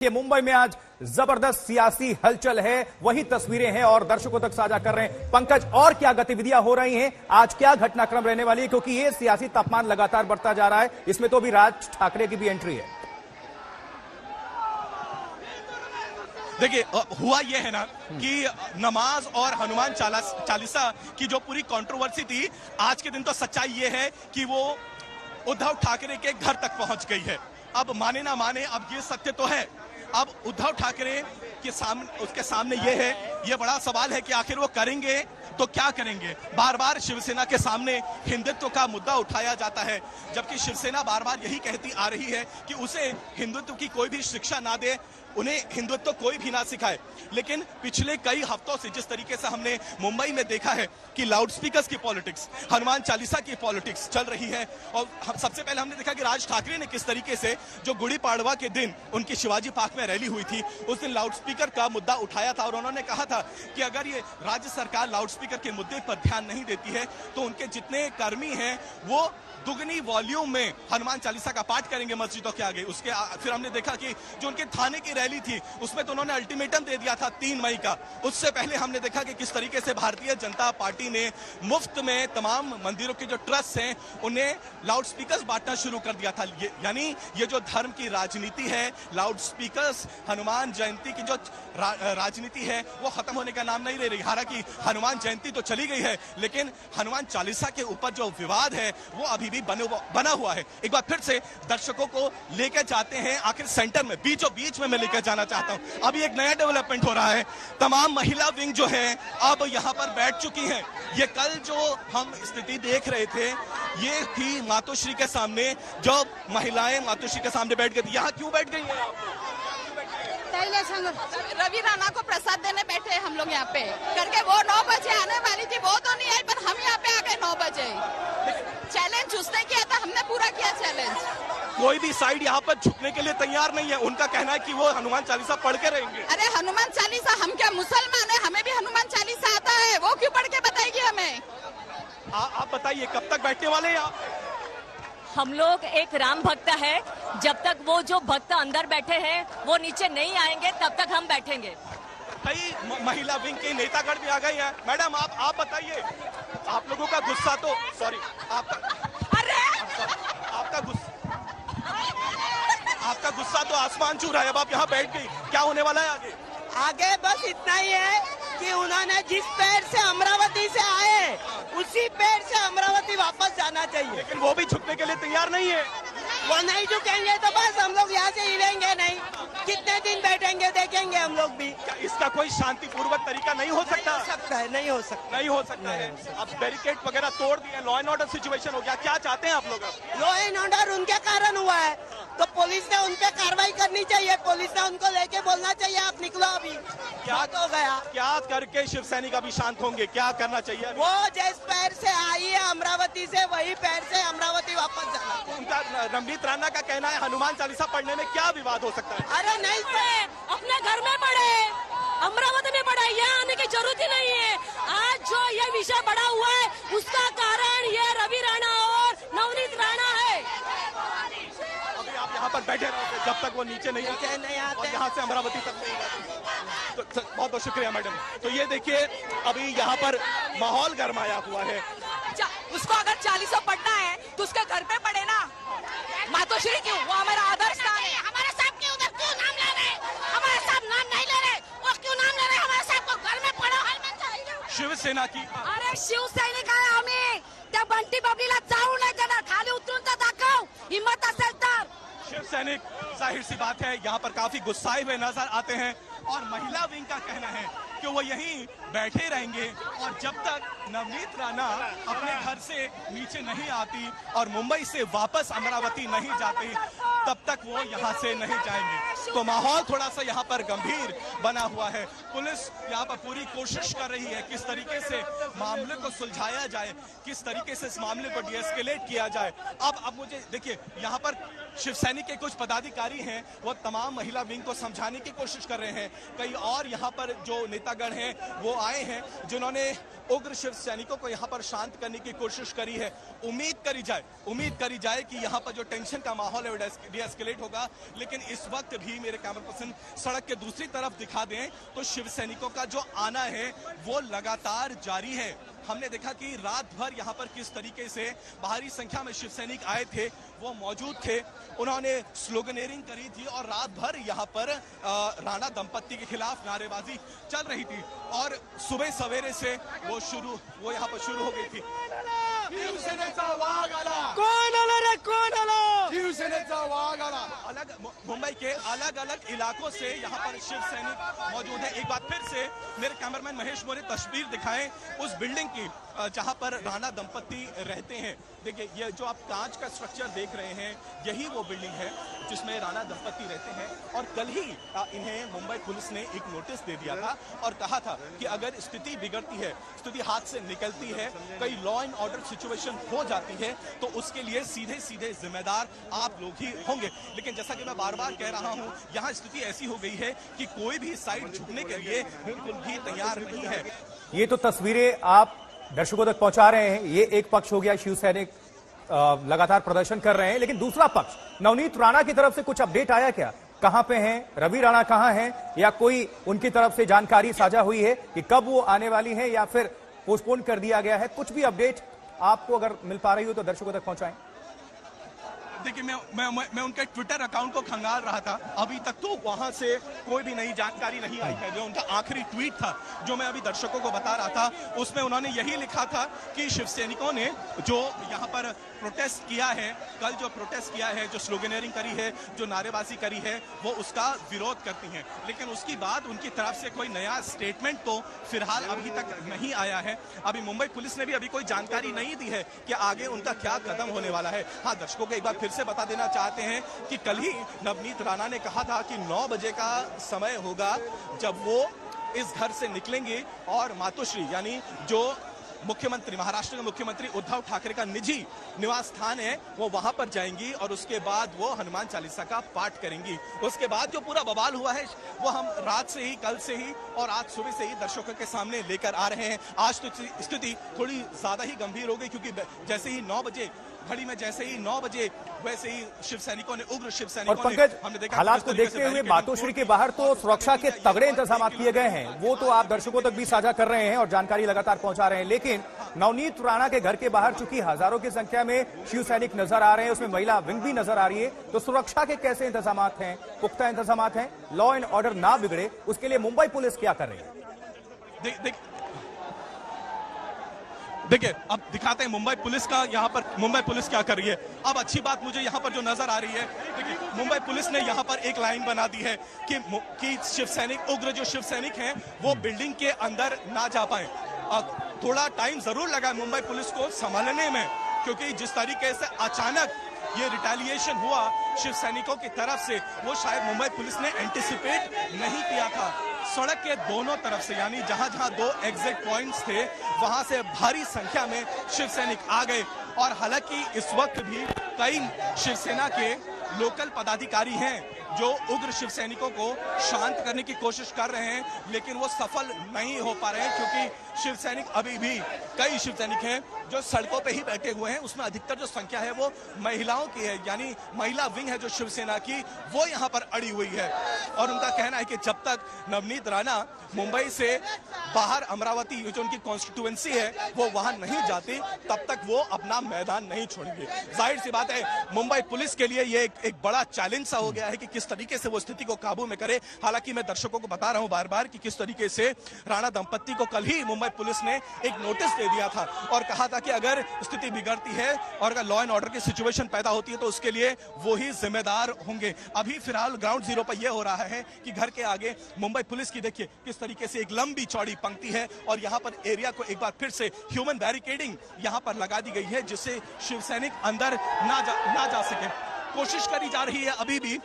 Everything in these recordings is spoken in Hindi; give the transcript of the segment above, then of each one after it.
ये मुंबई में आज जबरदस्त सियासी हलचल है, वही तस्वीरें हैं और दर्शकों तक साझा कर रहे हैं। पंकज, और क्या गतिविधियां हो रही हैं, आज क्या घटनाक्रम रहने वाली है, क्योंकि ये सियासी तापमान लगातार बढ़ता जा रहा है, इसमें तो अभी राज ठाकरे की भी एंट्री है। देखिए, हुआ यह है ना कि नमाज और हनुमान चालीसा की जो पूरी कंट्रोवर्सी थी, आज के दिन तो सच्चाई ये है कि वो उद्धव ठाकरे के घर तक पहुंच गई है। अब माने ना माने, अब ये सत्य तो है। अब उद्धव ठाकरे के सामने, उसके सामने ये बड़ा सवाल है कि आखिर वो करेंगे तो क्या करेंगे। बार बार शिवसेना के सामने हिंदुत्व का मुद्दा उठाया जाता है, जबकि शिवसेना बार बार यही कहती आ रही है कि उसे हिंदुत्व की कोई भी शिक्षा ना दे, उन्हें हिंदुत्व कोई भी ना सिखाए। लेकिन पिछले कई हफ्तों से जिस तरीके से हमने मुंबई में देखा है कि लाउडस्पीकर्स की पॉलिटिक्स, हनुमान चालीसा की पॉलिटिक्स चल रही है, और सबसे पहले हमने देखा कि राज ठाकरे ने किस तरीके से, जो गुड़ी पाड़वा के दिन उनकी शिवाजी पार्क में रैली हुई थी, उस दिन लाउडस्पीकर का मुद्दा उठाया था और उन्होंने कहा था कि अगर ये राज्य सरकार लाउडस्पीकर के मुद्दे पर ध्यान नहीं देती है तो उनके जितने कर्मी हैं वो दुगनी वॉल्यूम में हनुमान चालीसा का पाठ करेंगे मस्जिदों के आगे। उसके फिर हमने देखा कि जो उनके थाने की रैली थी उसमें तो उन्होंने अल्टीमेटम दे दिया था 3 मई का। उससे पहले हमने देखा कि किस तरीके से भारतीय जनता पार्टी ने मुफ्त में तमाम मंदिरों के जो ट्रस्ट हैं उन्हें लाउडस्पीकर्स बांटना शुरू कर दिया था। यानी ये जो धर्म की राजनीति है, लाउडस्पीकर्स हनुमान जयंती की जो राजनीति है वो खत्म होने का नाम नहीं ले रही। हालांकि हनुमान जयंती तो चली गई है, लेकिन हनुमान चालीसा के ऊपर जो विवाद है वो अभी भी बना हुआ है। एक बार फिर से दर्शकों को लेकर जाते हैं आखिर सेंटर में, बीचों बीच में मैं लेकर जाना चाहता हूं। अभी एक नया डेवलपमेंट हो रहा है, तमाम महिला विंग जो है अब यहां पर बैठ चुकी हैं। ये कल जो हम स्थिति देख रहे थे ये थी मातोश्री के सामने, जो महिलाएं मातोश्री के सामने बैठ गई थी। यहाँ क्यों बैठ गई हैं आप? रवि राणा को प्रसाद देने बैठे हम लोग यहाँ पे करके, वो 9 बजे आने वाली थी, वो तो नहीं आई, पर हम यहाँ पे आ गए 9 बजे। चैलेंज उसने किया था, हमने पूरा किया चैलेंज। कोई भी साइड यहाँ पर झुकने के लिए तैयार नहीं है। उनका कहना है कि वो हनुमान चालीसा पढ़ के रहेंगे। अरे हनुमान चालीसा, हम क्या मुसलमान है, हमें भी हनुमान चालीसा आता है, वो क्यों पढ़ के बताएगी हमें? आप बताइए कब तक बैठने वाले हैं आप? हम लोग एक राम भक्त है, जब तक वो जो भक्त अंदर बैठे हैं वो नीचे नहीं आएंगे तब तक हम बैठेंगे। कई महिला विंग के नेतागण भी आ गए हैं। मैडम आप बताइए, आप लोगों का गुस्सा तो आपका गुस्सा तो आसमान छू रहा है। अब आप यहाँ बैठ गई, क्या होने वाला है आगे बस इतना ही है कि उन्होंने जिस पैर से अमरावती से आए उसी पैर से अमरावती वापस जाना चाहिए। लेकिन वो भी झुकने के लिए तैयार नहीं है। वो नहीं झुकेंगे तो बस हम लोग यहाँ से हिलेंगे नहीं। कितने दिन बैठेंगे देखेंगे हम लोग भी। क्या इसका कोई शांतिपूर्वक तरीका नहीं हो सकता? नहीं हो सकता है। अब बैरिकेड वगैरह तोड़ दिए, लॉ एंड ऑर्डर सिचुएशन हो गया। क्या चाहते हैं आप लोग? लॉ एंड ऑर्डर उनके कारण हुआ है तो पुलिस ने उन पे कार्रवाई करनी चाहिए। पुलिस ने उनको लेके बोलना चाहिए आप निकलो अभी। क्या हो गया? क्या करके शिव सैनिक अभी शांत होंगे? क्या करना चाहिए? वो जिस पैर से आई है अमरावती से वही पैर से अमरावती वापस जाना। उनका रमनीत राणा का कहना है हनुमान चालीसा पढ़ने में क्या विवाद हो सकता है? अरे नहीं, अपने घर में पढ़े, अमरावती में पढ़े, यहाँ आने की जरूरत ही नहीं है। आज जो ये विषय बढ़ा हुआ है उसका कारण ये रवि राणा और नवनीत राणा है। अभी आप यहाँ पर बैठे रहोगे जब तक वो नीचे नहीं आते और यहाँ से अमरावती तक नहीं आते। तो बहुत बहुत शुक्रिया मैडम। तो ये देखिए, अभी यहाँ पर माहौल गरमाया हुआ है। उसको अगर 40 पढ़ना है तो उसके घर पे पढ़े ना। मातोश्री क्यों? वो हमारा आदर्श स्थान है। हमारे साहब के उधर क्यों नाम ले रहे? हमारे साहब नाम नहीं ले रहे, वो क्यों नाम ले रहे? हमारे साहब को घर में पढ़ो। शिवसेना की, अरे शिवसैनिक आहे आम्ही, त्या बंटी बबलीला जाऊ नाही देणार, खाली उतरून तर दाखव हिम्मत असेल तर। शिव सैनिक, जाहिर सी बात है यहाँ पर काफी गुस्साए हुए नजर आते हैं और महिला विंग का कहना है कि वो यहीं बैठे रहेंगे और जब तक नवनीत राणा अपने घर से नीचे नहीं आती और मुंबई से वापस अमरावती नहीं जाती तब तक वो यहाँ से नहीं जाएंगे। तो माहौल थोड़ा सा यहाँ पर गंभीर बना हुआ है। पुलिस यहाँ पर पूरी कोशिश कर रही है किस तरीके से मामले को सुलझाया जाए, किस तरीके से इस मामले को डीएस्केलेट किया जाए। अब मुझे देखिए, यहाँ पर शिवसैनिक के कुछ पदाधिकारी हैं, वो तमाम महिला विंग को समझाने की कोशिश कर रहे हैं कई और यहाँ पर जो नेतागण हैं वो आए हैं जिन्होंने उग्र शिव सैनिकों को यहाँ पर शांत करने की कोशिश करी है। उम्मीद करी जाए कि यहाँ पर जो टेंशन का माहौल है वो डीएस्केलेट होगा। लेकिन इस वक्त भी मेरे कैमरा पर्सन सड़क के दूसरी तरफ दिखा दें तो शिव सैनिकों का जो आना है वो लगातार जारी है। हमने देखा कि रात भर यहाँ पर किस तरीके से भारी संख्या में शिव सैनिक आए थे, वो मौजूद थे, उन्होंने स्लोगनेरिंग करी थी और रात भर यहाँ पर राणा दंपत्ति के खिलाफ नारेबाजी चल रही थी और सुबह सवेरे से वो यहाँ पर शुरू हो गई थी। अलग मुंबई के अलग अलग इलाकों से यहाँ पर शिव सैनिक मौजूद है। एक बार फिर से मेरे कैमरामैन महेश मोरे तस्वीर दिखाएं उस बिल्डिंग की जहां पर राणा दंपत्ति रहते हैं। देखिए ये जो आप कांच का स्ट्रक्चर देख रहे हैं यही वो बिल्डिंग है जिसमें राणा दंपत्ति रहते हैं। और कल ही इन्हें मुंबई पुलिस ने एक नोटिस दे दिया था और कहा था कि अगर स्थिति बिगड़ती है, स्थिति हाथ से निकलती है, कई लॉ एंड ऑर्डर सिचुएशन हो जाती है तो उसके लिए सीधे सीधे जिम्मेदार आप लोग ही होंगे। लेकिन जैसा कि मैं बार बार कह रहा हूं, यहाँ स्थिति ऐसी हो गई है कि कोई भी साइड झुकने के लिए बिल्कुल भी तैयार नहीं है। ये तो तस्वीरें आप दर्शकों तक पहुंचा रहे हैं। ये एक पक्ष हो गया, शिव सैनिक लगातार प्रदर्शन कर रहे हैं, लेकिन दूसरा पक्ष नवनीत राणा की तरफ से कुछ अपडेट आया क्या? कहां पे हैं रवि राणा, कहां हैं, या कोई उनकी तरफ से जानकारी साझा हुई है कि कब वो आने वाली है या फिर पोस्टपोन कर दिया गया है? कुछ भी अपडेट आपको अगर मिल पा रही हो तो दर्शकों तक पहुंचाएं। देखिए मैं उनके ट्विटर अकाउंट को खंगाल रहा था, अभी तक तो वहां से कोई भी नई जानकारी नहीं आई है। जो उनका आखिरी ट्वीट था जो मैं अभी दर्शकों को बता रहा था उसमें उन्होंने यही लिखा था कि शिव सैनिकों ने जो यहाँ पर प्रोटेस्ट किया है, कल जो प्रोटेस्ट किया है, जो स्लोगनेरिंग करी है, जो नारेबाजी करी है, वो उसका विरोध करती हैं। लेकिन उसकी बाद उनकी तरफ से कोई नया स्टेटमेंट तो फिलहाल अभी तक नहीं आया है। अभी मुंबई पुलिस ने भी अभी कोई जानकारी नहीं दी है कि आगे उनका क्या कदम होने वाला है। हाँ, दर्शकों को एक बार फिर से बता देना चाहते हैं कि कल ही नवनीत राणा ने कहा था कि 9 बजे का समय होगा जब वो इस घर से निकलेंगे और मातोश्री यानी जो मुख्यमंत्री, महाराष्ट्र के मुख्यमंत्री उद्धव ठाकरे का निजी निवास स्थान है, वो वहां पर जाएंगी और उसके बाद वो हनुमान चालीसा का पाठ करेंगी। उसके बाद जो पूरा बवाल हुआ है वो हम रात से ही, कल से ही और आज सुबह से ही दर्शकों के सामने लेकर आ रहे हैं। आज तो स्थिति थोड़ी ज्यादा ही गंभीर हो गई क्योंकि जैसे ही 9 बजे घड़ी में जैसे ही 9 बजे वैसे ही शिव सैनिकों ने, उग्र शिव सैनिकों और पंकज, हमने देखा हालात को देखते हुए मातोश्री के बाहर तो सुरक्षा के तगड़े इंतजाम किए गए हैं, वो तो आप दर्शकों तक भी साझा कर रहे हैं और जानकारी लगातार पहुंचा रहे हैं। लेकिन नवनीत राणा के घर के बाहर चूंकि हजारों की संख्या में शिव सैनिक नजर आ रहे हैं, उसमें महिला विंग भी नजर आ रही है, तो सुरक्षा के कैसे इंतजाम हैं? पुख्ता इंतजाम हैं, लॉ एंड ऑर्डर ना बिगड़े उसके लिए मुंबई पुलिस क्या कर रही है? देखिए अब दिखाते हैं मुंबई पुलिस का, यहाँ पर मुंबई पुलिस क्या कर रही है। अब अच्छी बात मुझे यहाँ पर जो नजर आ रही है, देखिए मुंबई पुलिस ने यहाँ पर एक लाइन बना दी है कि शिव सैनिक, उग्र जो शिव सैनिक हैं वो बिल्डिंग के अंदर ना जा पाए। थोड़ा टाइम जरूर लगा मुंबई पुलिस को संभालने में, क्योंकि जिस तरीके से अचानक ये रिटेलिएशन हुआ शिव सैनिकों की तरफ से, वो शायद मुंबई पुलिस ने एंटिसिपेट नहीं किया था। सड़क के दोनों तरफ से यानी जहां जहां 2 एग्जिट पॉइंट्स थे वहां से भारी संख्या में शिव सैनिक आ गए। और हालांकि इस वक्त भी कई शिवसेना के लोकल पदाधिकारी हैं जो उग्र शिव सैनिकों को शांत करने की कोशिश कर रहे हैं, लेकिन वो सफल नहीं हो पा रहे हैं क्योंकि शिव सैनिक अभी भी, कई शिव सैनिक हैं जो सड़कों पे ही बैठे हुए हैं। उसमें अधिकतर जो संख्या है वो महिलाओं की है, यानी महिला विंग है जो शिवसेना की, वो यहाँ पर अड़ी हुई है। और उनका कहना है कि जब तक नवनीत राणा मुंबई से बाहर अमरावती जो उनकी कॉन्स्टिट्यूएंसी है वो वहां नहीं जाती तब तक वो अपना मैदान नहीं छोड़ेंगे। जाहिर सी बात है मुंबई पुलिस के लिए ये एक बड़ा चैलेंज सा हो गया है कि किस तरीके से वो स्थिति को काबू में करे। हालांकि मैं दर्शकों को बता रहा हूं बार बार कि किस तरीके से राणा दंपत्ति को कल ही मुंबई पुलिस ने एक नोटिस दे दिया था और कहा था कि अगर स्थिति बिगड़ती है और अगर लॉ एंड ऑर्डर की सिचुएशन पैदा होती है तो उसके लिए वो ही जिम्मेदार होंगे। अभी फिलहाल ग्राउंड जीरो पर यह हो रहा है कि घर के आगे मुंबई पुलिस की देखिए किस तरीके से एक लंबी चौड़ी पंक्ति है और यहाँ पर एरिया को एक बार फिर से ह्यूमन बैरिकेडिंग यहाँ पर लगा दी गई है जिससे शिव सैनिक अंदर ना जा सके। कोशिश करी जा रही है अभी भी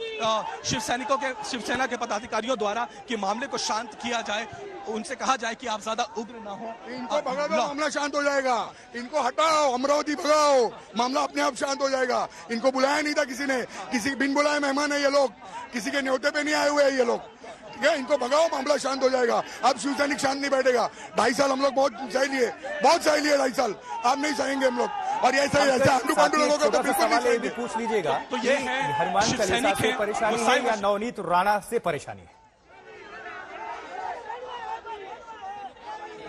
शिवसेना के पदाधिकारियों द्वारा कि मामले को शांत किया जाए, उनसे कहा जाए कि आप ज्यादा उग्र ना हो। इनको भगा दो, मामला शांत हो जाएगा। इनको हटाओ, अमरावती भगाओ, मामला अपने आप शांत हो जाएगा। इनको बुलाया नहीं था किसी ने, किसी बिन बुलाए मेहमान है ये लोग, किसी के न्योते पे नहीं आए हुए हैं ये लोग। ठीक है, इनको भगाओ, मामला शांत हो जाएगा। अब शिवसैनिक शांत नहीं बैठेगा। 2.5 साल हम लोग बहुत सही लिए 2.5 साल। आप नहीं सहेंगे हम लोग, और ऐसा ही ऐसा आंडू पांडू लोगों का तो बिल्कुल नहीं सवाल भी सहेंगे। पूछ लीजिएगा तो ये है हनुमान शिव चालीसा सैनिक से है, परेशानी वो है या नवनीत राणा से परेशानी है?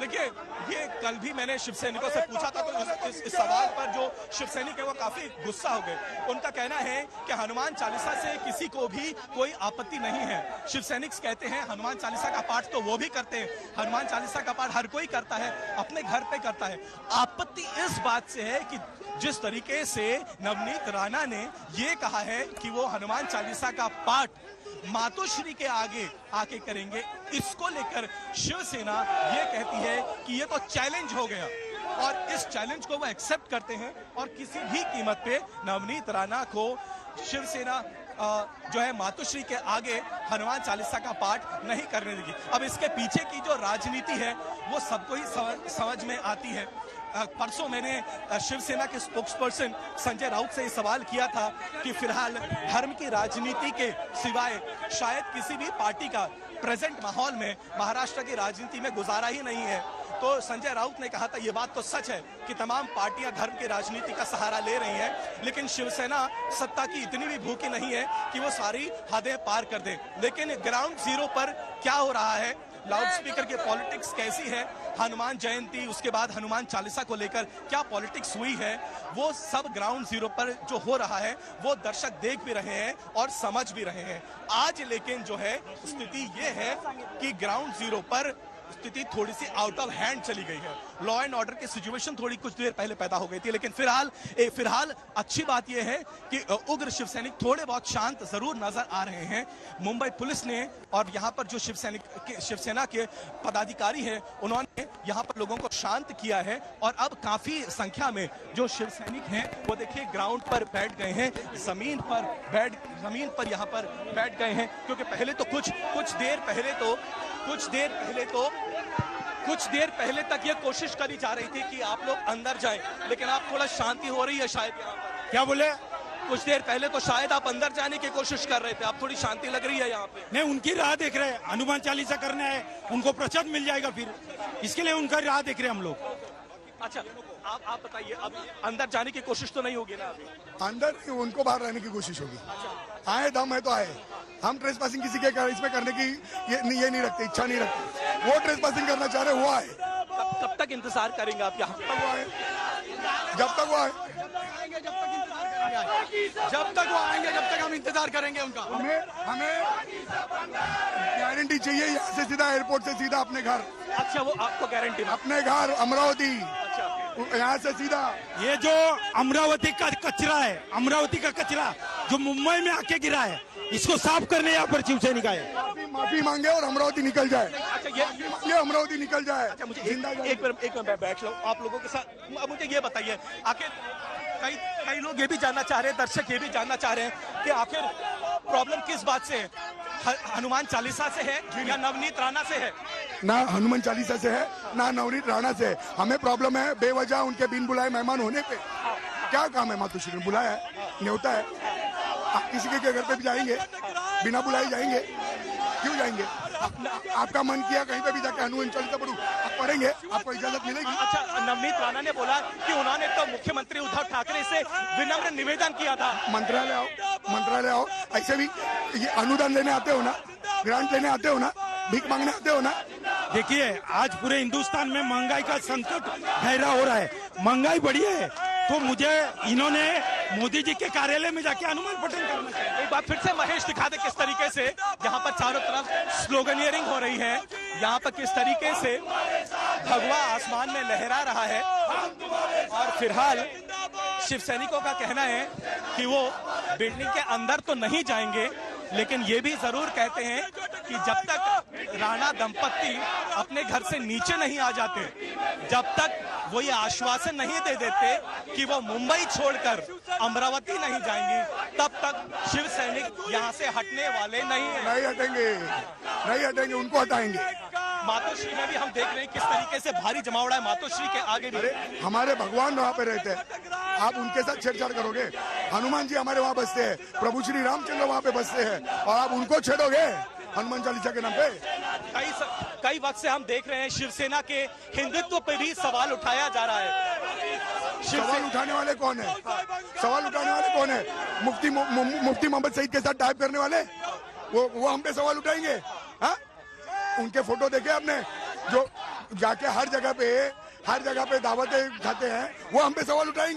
देखिए, ये कल भी मैंने शिव सैनिकों से पूछा था, तो इस सवाल पर जो शिव सैनिक है वो काफी गुस्सा हो गए। उनका कहना है कि हनुमान चालीसा से किसी को भी कोई आपत्ति नहीं है। शिव सैनिक कहते हैं हनुमान चालीसा का पाठ तो वो भी करते हैं, हनुमान चालीसा का पाठ हर कोई करता है, अपने घर पे करता है। आपत्ति इस बात से है कि जिस तरीके से नवनीत राणा ने ये कहा है कि वो हनुमान चालीसा का पाठ मातोश्री के आगे आके करेंगे, इसको लेकर शिवसेना ये कहती है कि ये तो चैलेंज हो गया, और इस चैलेंज को वो एक्सेप्ट करते हैं और किसी भी कीमत पे नवनीत राणा को शिवसेना जो है मातोश्री के आगे हनुमान चालीसा का पाठ नहीं करने देगी। अब इसके पीछे की जो राजनीति है वो सबको ही समझ में आती है। परसों मैंने शिवसेना के स्पोक्सपर्सन संजय राउत से सवाल किया था कि फिलहाल धर्म की राजनीति के सिवाय शायद किसी भी पार्टी का प्रेजेंट माहौल में महाराष्ट्र की राजनीति में गुजारा ही नहीं है। तो संजय राउत ने कहा था ये बात तो सच है कि तमाम पार्टियां धर्म की राजनीति का सहारा ले रही हैं, लेकिन शिवसेना सत्ता की इतनी भी भूखी नहीं है कि वो सारी हदें पार कर दे। लेकिन ग्राउंड जीरो पर क्या हो रहा है, लाउड स्पीकर की पॉलिटिक्स कैसी है, हनुमान जयंती उसके बाद हनुमान चालीसा को लेकर क्या पॉलिटिक्स हुई है, वो सब ग्राउंड जीरो पर जो हो रहा है वो दर्शक देख भी रहे हैं और समझ भी रहे हैं। आज लेकिन जो है स्थिति ये है कि ग्राउंड जीरो पर स्थिति थोड़ी सी आउट ऑफ हैंड चली गई है। लॉ एंड ऑर्डर की सिचुएशन थोड़ी कुछ देर पहले पैदा हो गई थी, लेकिन फिलहाल अच्छी बात यह है कि उग्र शिवसैनिक थोड़े बहुत शांत जरूर नजर आ रहे हैं। मुंबई पुलिस ने और यहाँ पर जो शिवसेना के पदाधिकारी हैं उन्होंने यहाँ पर लोगों को शांत किया है, और अब काफी संख्या में जो शिवसैनिक हैं वो देखिए ग्राउंड पर बैठ गए हैं, जमीन पर यहाँ पर बैठ गए हैं, क्योंकि पहले तो कुछ देर पहले तक ये कोशिश करी जा रही थी कि आप लोग अंदर जाएं, लेकिन आप थोड़ा शांति हो रही है शायद यहाँ पर। क्या बोले? कुछ देर पहले तो शायद आप अंदर जाने की कोशिश कर रहे थे, आप थोड़ी शांति लग रही है यहाँ पे। नहीं, उनकी राह देख रहे हैं, हनुमान चालीसा करना है, उनको प्रसाद मिल जाएगा, फिर इसके लिए उनका राह देख रहे हैं हम लोग। अच्छा, आप बताइए, अब अंदर जाने की कोशिश तो नहीं होगी ना अभी? अंदर उनको बाहर रहने की कोशिश होगी। आए दम है तो आए, हम ट्रेस पासिंग किसी के इसमें करने की ये नहीं रखते, इच्छा नहीं रखते। वो ट्रेस पासिंग करना चाह रहे वो आए। कब तक इंतजार करेंगे आप यहाँ? जब तक वो आए, जब तक वो आएंगे, जब तक हम इंतजार करेंगे उनका। हमें गारंटी चाहिए, यहाँ से सीधा एयरपोर्ट से सीधा अपने घर। अच्छा, वो आपको गारंटी? अपने घर अमरावती, यहाँ से सीधा। ये जो अमरावती का कचरा है, अमरावती का कचरा जो मुंबई में आके गिरा है, इसको साफ करने यहाँ पर शिवसैनिक आए। माफी मांगे और अमरावती निकल जाए। अच्छा, ये अमरावती निकल जाए। अच्छा, मुझे एक मिनट बैठ लो आप लोगों के साथ। अब मुझे ये बताइए, आखिर कई लोग ये भी जानना चाह रहे हैं, दर्शक ये भी जानना चाह रहे हैं कि आखिर प्रॉब्लम किस बात से है, हनुमान चालीसा से है या नवनीत राणा से है? ना हनुमान चालीसा से है, ना नवनीत राणा से है। हमें प्रॉब्लम है बेवजह उनके बिन बुलाए मेहमान होने पे। क्या काम है? मातोश्री ने बुलाया है, न्योता है, आप किसी के घर पे भी जाएंगे बिना बुलाए जाएंगे? क्यों जाएंगे? आपका मन किया कहीं पे भी जाके हनुमान चालीसा पढ़ूं, आप पढ़ेंगे, आपको इजाजत मिलेगी। अच्छा, नवनीत राणा ने बोला कि उन्होंने तो मुख्यमंत्री उद्धव ठाकरे से विनम्र निवेदन किया था। मंत्रालय आओ, ऐसे भी ये अनुदान लेने आते हो ना, ग्रांट लेने आते हो ना, भीख मांगने आते हो ना। देखिए, आज पूरे हिंदुस्तान में महंगाई का संकट गहरा हो रहा है, महंगाई बढ़ी है, तो मुझे इन्होंने मोदी जी के कार्यालय में जाके अनुमान पठन करना चाहिए। एक बार फिर से महेश दिखा दे किस तरीके से यहाँ पर चारों तरफ स्लोगनियरिंग हो रही है, यहाँ पर किस तरीके से भगवा आसमान में लहरा रहा है। और फिलहाल शिव सैनिकों का कहना है कि वो बिल्डिंग के अंदर तो नहीं जाएंगे, लेकिन ये भी जरूर कहते हैं कि जब तक राणा दंपत्ति अपने घर से नीचे नहीं आ जाते, जब तक वो ये आश्वासन नहीं दे देते कि वो मुंबई छोड़कर अमरावती नहीं जाएंगी, तब तक शिव सैनिक यहाँ से हटने वाले नहीं हैं। नहीं हटेंगे, उनको हटाएंगे। मातोश्री में भी हम देख रहे हैं किस तरीके से भारी जमावड़ा है मातोश्री के आगे भी। हमारे भगवान वहाँ पे रहते हैं, आप उनके साथ छेड़छाड़ करोगे? हनुमान जी हमारे वहाँ बसते हैं, प्रभु श्री रामचंद्र वहाँ पे बसते हैं, और आप उनको छेड़ोगे? हनुमान चालीसा के नाम पे। कई वक्त से हम देख रहे हैं शिवसेना के हिंदुत्व पे भी सवाल उठाया जा रहा है। सवाल उठाने वाले कौन है? सवाल उठाने वाले कौन है? मुफ्ती मोहम्मद सईद के साथ टाइप करने वाले वो हम पे सवाल उठाएंगे? हाँ, उनके फोटो देखे आपने जो जाके हर जगह पे दावतें खाते हैं, वो हम पे सवाल उठाएंगे?